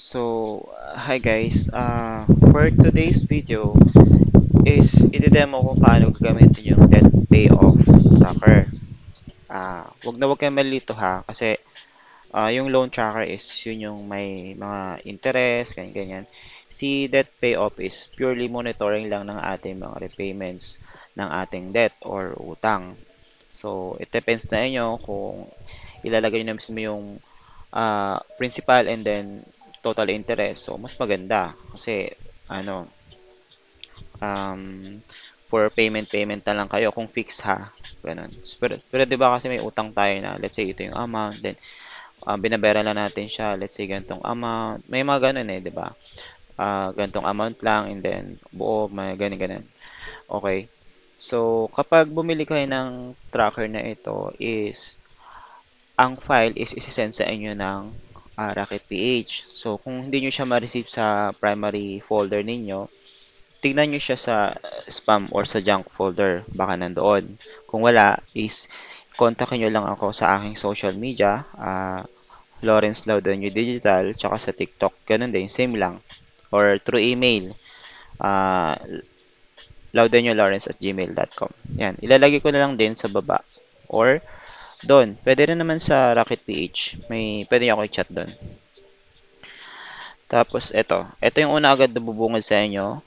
So, hi guys. For today's video is i-demo ko paano gagamitin yung debt payoff tracker. Wag kayo malito ha kasi yung loan tracker is yun yung may mga interest, ganyan. Si debt payoff is purely monitoring lang ng ating mga repayments ng ating debt or utang. So, it depends na inyo kung ilalagay nyo na mismo yung principal and then total interest. So, mas maganda kasi ano, um, for payment na lang kayo kung fix ha. Ganun. Pero 'di ba kasi may utang tayo na let's say ito yung amount then binabayaran lang natin siya let's say ganitong amount. May mga ganun 'di ba? Ganitong amount lang and then buo may ganun. Okay. So, kapag bumili kayo ng tracker na ito is ang file is isi-send sa inyo ng Rocket PH. So, kung hindi nyo siya ma-receive sa primary folder ninyo, tignan nyo siya sa spam or sa junk folder. Baka nandoon. Kung wala, is kontakin nyo lang ako sa aking social media, Lawrence Laudanio Digital, tsaka sa TikTok. Ganun din, same lang. Or through email, uh, laudaniolawrence@gmail.com. Yan, ilalagay ko na lang din sa baba. Or doon, pwede rin naman sa Rocket PH. Pwede nyo ako i-chat doon. Tapos ito yung una agad na bubungad sa inyo.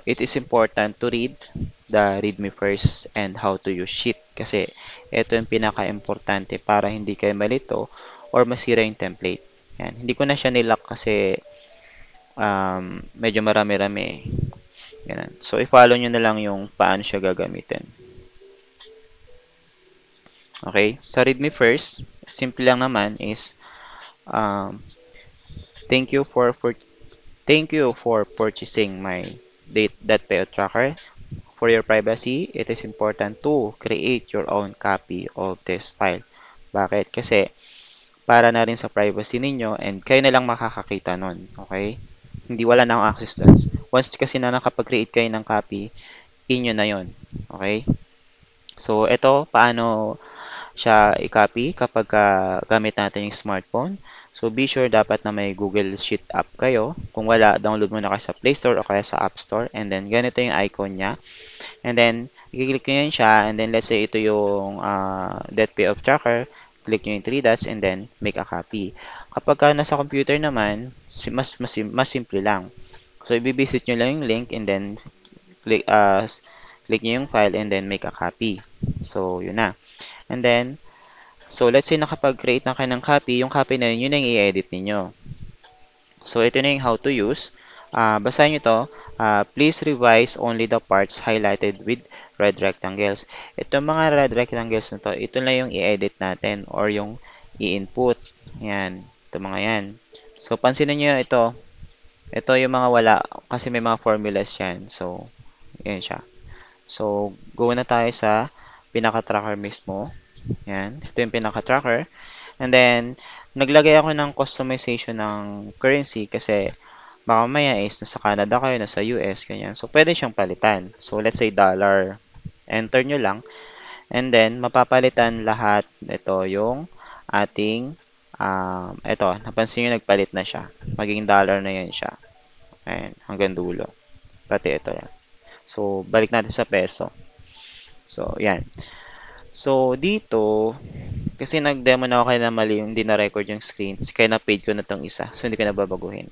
It is important to read the readme first and how to use sheet kasi ito yung pinaka-importante para hindi kayo malito or masira yung template. Yan. Hindi ko na siya nilock kasi medyo marami-rami. Ganun. So, i-follow nyo na lang yung paano siya gagamitin. Okay? Sa readme first, simple lang naman is um, thank you thank you for purchasing my date.payout tracker. For your privacy, it is important to create your own copy of this file. Bakit? Kasi para na rin sa privacy ninyo and kayo na lang makakakita nun. Okay? Hindi wala na akong access doon. Once kasi na nakapag-create kayo ng copy, inyo na yon. Okay? So, ito, paano siya i-copy kapag gamit natin yung smartphone. So, be sure dapat na may Google Sheet app kayo. Kung wala, download mo na kayo sa Play Store o kaya sa App Store. And then, ganito yung icon niya. And then, i-click nyo yun siya. And then, let's say ito yung debt payoff tracker. Click nyo yung 3 dots and then make a copy. Kapag nasa computer naman, mas simple lang. So, i-visit nyo lang yung link and then click nyo yung file and then make a copy. So, yun na. And then, so let's say nakapag-create na kayo ng copy, yung copy na yun, yun ang i-edit ninyo. So, ito na yung how to use. Basahin nyo to. Please revise only the parts highlighted with red rectangles. Ito mga red rectangles na to, ito na yung i-edit natin or yung i-input. Yan. Ito mga yan. So, pansinin nyo ito. Ito yung mga wala kasi may mga formulas yan. So, yan siya. So, go na tayo sa pinaka-tracker mismo. Yan. Ito yung pinaka-tracker. And then, naglagay ako ng customization ng currency kasi baka mamaya is nasa Canada kayo, nasa US, ganyan. So, pwede siyang palitan. So, let's say dollar. Enter nyo lang. And then, mapapalitan lahat. Ito yung ating, ito, napansin nyo nagpalit na siya. Magiging dollar na yan siya. Ayan, hanggang dulo. Pati ito yan. So, balik natin sa peso. So, yan. So, dito, kasi nag-demo na ako kaya na mali, hindi na-record yung screen. Kaya na-paid ko na itong isa. So, hindi ko na babaguhin.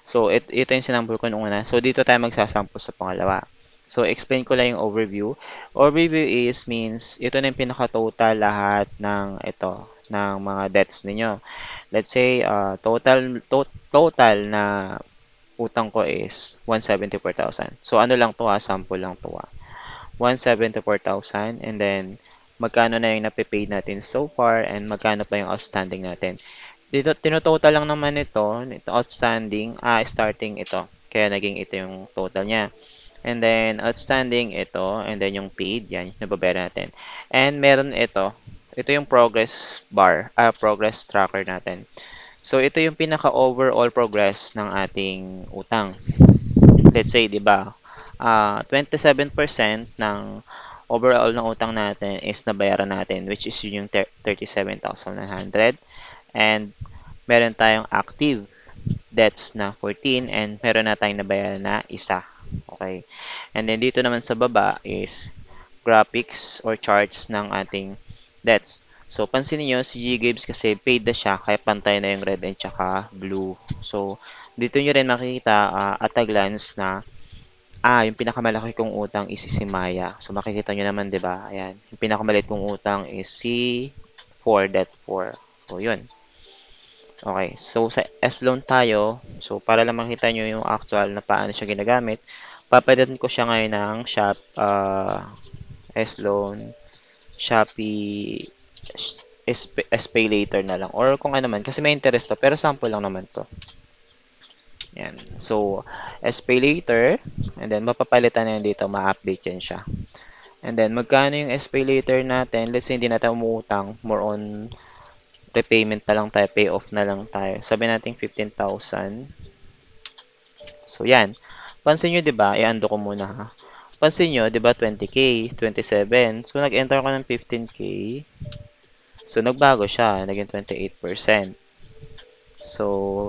So, ito yung sinample ko nung una. So, dito tayo magsasample sa pangalawa. So, explain ko lang yung overview. Overview means, ito na yung pinaka-total lahat ng ito, ng mga debts ninyo. Let's say, total na utang ko is 174,000. So, ano lang to sample lang to 174,000 and then magkano na yung napipaid natin so far and magkano pa yung outstanding natin. Dito, tinototal lang naman ito outstanding, starting ito. Kaya naging ito yung total niya. And then, outstanding ito, and then yung paid, yan, nababayaran natin. And meron ito, ito yung progress bar, progress tracker natin. So, ito yung pinaka-overall progress ng ating utang. Let's say, di ba, 27% ng overall ng utang natin is nabayaran natin, which is yun yung 37,900. And meron tayong active debts na 14 and meron na tayong nabayaran na isa. Okay. And then dito naman sa baba is graphics or charts ng ating debts. So, pansin niyo si G-Games kasi paid na siya, kaya pantay na yung red and tsaka blue. So, dito nyo rin makikita at a glance na yung pinakamalaki kong utang is si Maya. So, makikita nyo naman, di ba? Ayan. Yung pinakamaliit kong utang is si 4, debt 4. So, yun. Okay. So, sa S-loan tayo. So, para lang makita nyo yung actual na paano siya ginagamit, papalitan ko siya ngayon ng S-loan, Shopee, SPay later na lang. Or kung ano man. Kasi may interest to. Pero sample lang naman to. Yan. So, SPay later. And then, mapapalitan na yun dito. Ma-update yan siya. And then, magkano yung SPay later natin? Let's say, hindi natin umutang. More on repayment na lang tayo. Pay off na lang tayo. Sabi natin 15,000. So, yan. Pansin nyo, di ba? I-undo ko muna ha. Pansin nyo, di ba 20K, 27. So, nag-enter ko ng 15K. So, nagbago siya. Naging 28%. So,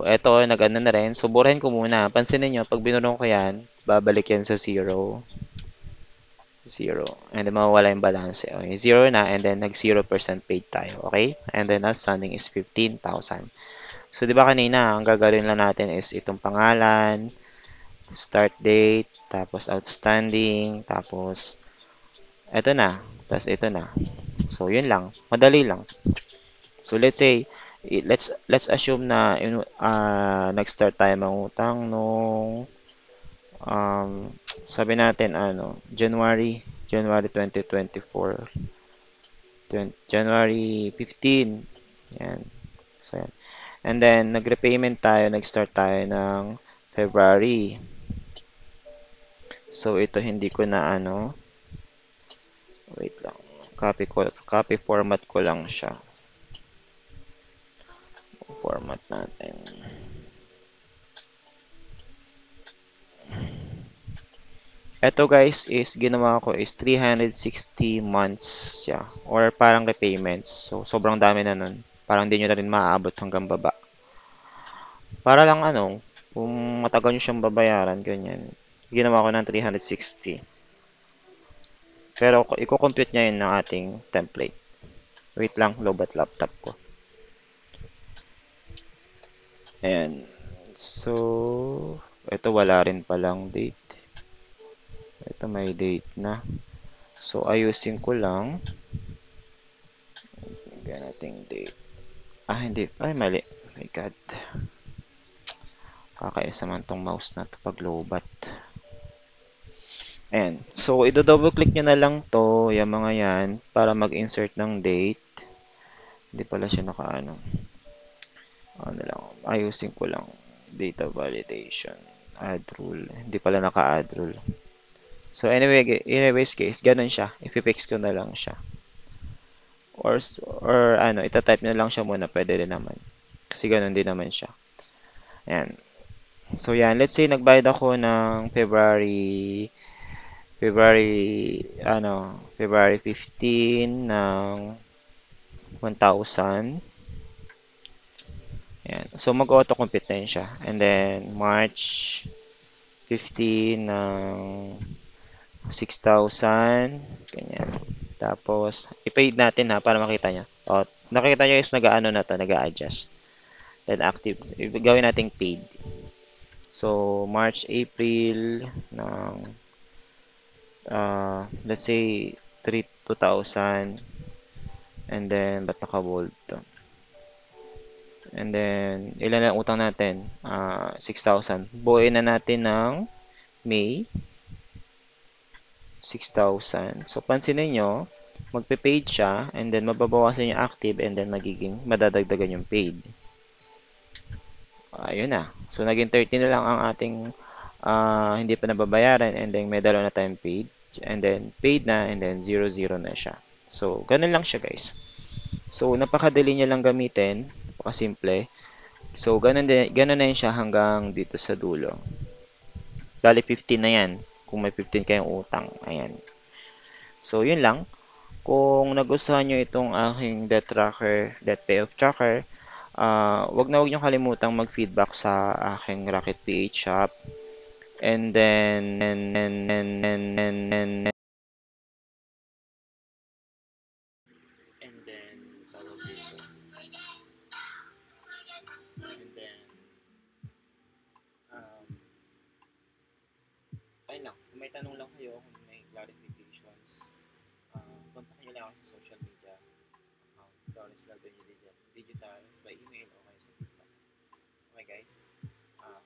eto, nag-ano na rin. So, burahin ko muna. Pansinin nyo, pag binulong ko yan, babalik yan sa 0. 0. And then, mawawala yung balance. Okay, 0 na, and then, nag-0% paid tayo. Okay? And then, outstanding is 15,000. So, di ba kanina, ang gagawin lang natin is itong pangalan, start date, tapos outstanding, tapos, eto na. Tapos, ito na. So, yun lang. Madali lang. So let's say let's assume na nag-start tayo mangutang nung sabi natin January 2024, January 15. Yan. So yan. And then nag-repayment tayo, nag-start tayo ng February. So ito hindi ko na wait lang. Copy format ko lang siya. Format natin. Ito guys is ginawa ko is 360 months siya or parang repayments. So sobrang dami na nun. Parang hindi nyo na rin maaabot hanggang baba. Para lang kung matagal nyo siyang babayaran, ganyan. Ginawa ko ng 360. Pero i-compute niya yun ng ating template. Wait lang, lobat laptop ko. Ayan. So, ito wala rin palang date. Ito may date na. So, ayusin ko lang. Bigyan natin date. Hindi. Ay, mali. Oh my God. Kakaisa man tong mouse na to pag lobat. Ayan. So, i-double click nyo na lang to, yung mga yan, para mag-insert ng date. Hindi pala siya nakaano. Lang. Ayusin ko lang. Data validation. Add rule. Hindi pala naka-add rule. So, anyways guys, ganun siya. I-fix ko na lang siya. Or ita-type na lang siya muna. Pwede din naman. Kasi ganun din naman siya. Ayan. So, yan. Let's say, nagbayad ako ng February 15 ng 1,000. Ayan. So, mag-auto-complete na yun siya. And then, March 15 ng 6,000. Ganyan. Tapos, i-paid natin ha, para makita nyo. O, nakita nyo is nag-ano na to, nag-a-adjust. Then, active. Gawin natin paid. So, March, April ng let's say 2,000. And then, ba't naka-bold to? And then, ilan na utang natin? 6,000. Buuin na natin ng May. 6,000. So, pansinin nyo, magpe-paid siya, and then mababawasan yung active, and then magiging madadagdagan yung paid. Ayun na. So, naging 30 na lang ang ating hindi pa nababayaran, and then may dalawa na tayong paid, and then paid na, and then 0, 0 na siya. So, ganun lang siya guys. So, napakadali niya lang gamitin. Napakasimple. So, ganun na yun siya hanggang dito sa dulo. Bali, 15 na yan. Kung may 15 kayong utang. Ayan. So, yun lang. Kung nagustuhan nyo itong aking debt payoff tracker, wag na wag niyong kalimutang mag-feedback sa aking Rocket PH shop. And then, tawag dito. And then, um, ayun lang. Kung may tanong lang kayo, kung may clarifications, contact nyo lang ako sa social media. Lawrence Laldoño Digital by email o kaya sa TikTok. Okay guys,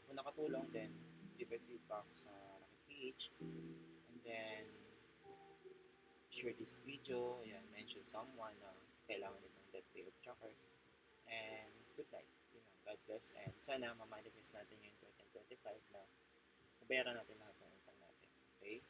kung nakatulong, then give a feedback sa Rocket PH. And then, share this video, ayan, mention someone na kailangan nitong death pay of tracker. And good night. Yun lang. God bless. And sana ma-manifest natin yung 2025 na mabayaran natin lahat ng utang natin. Okay?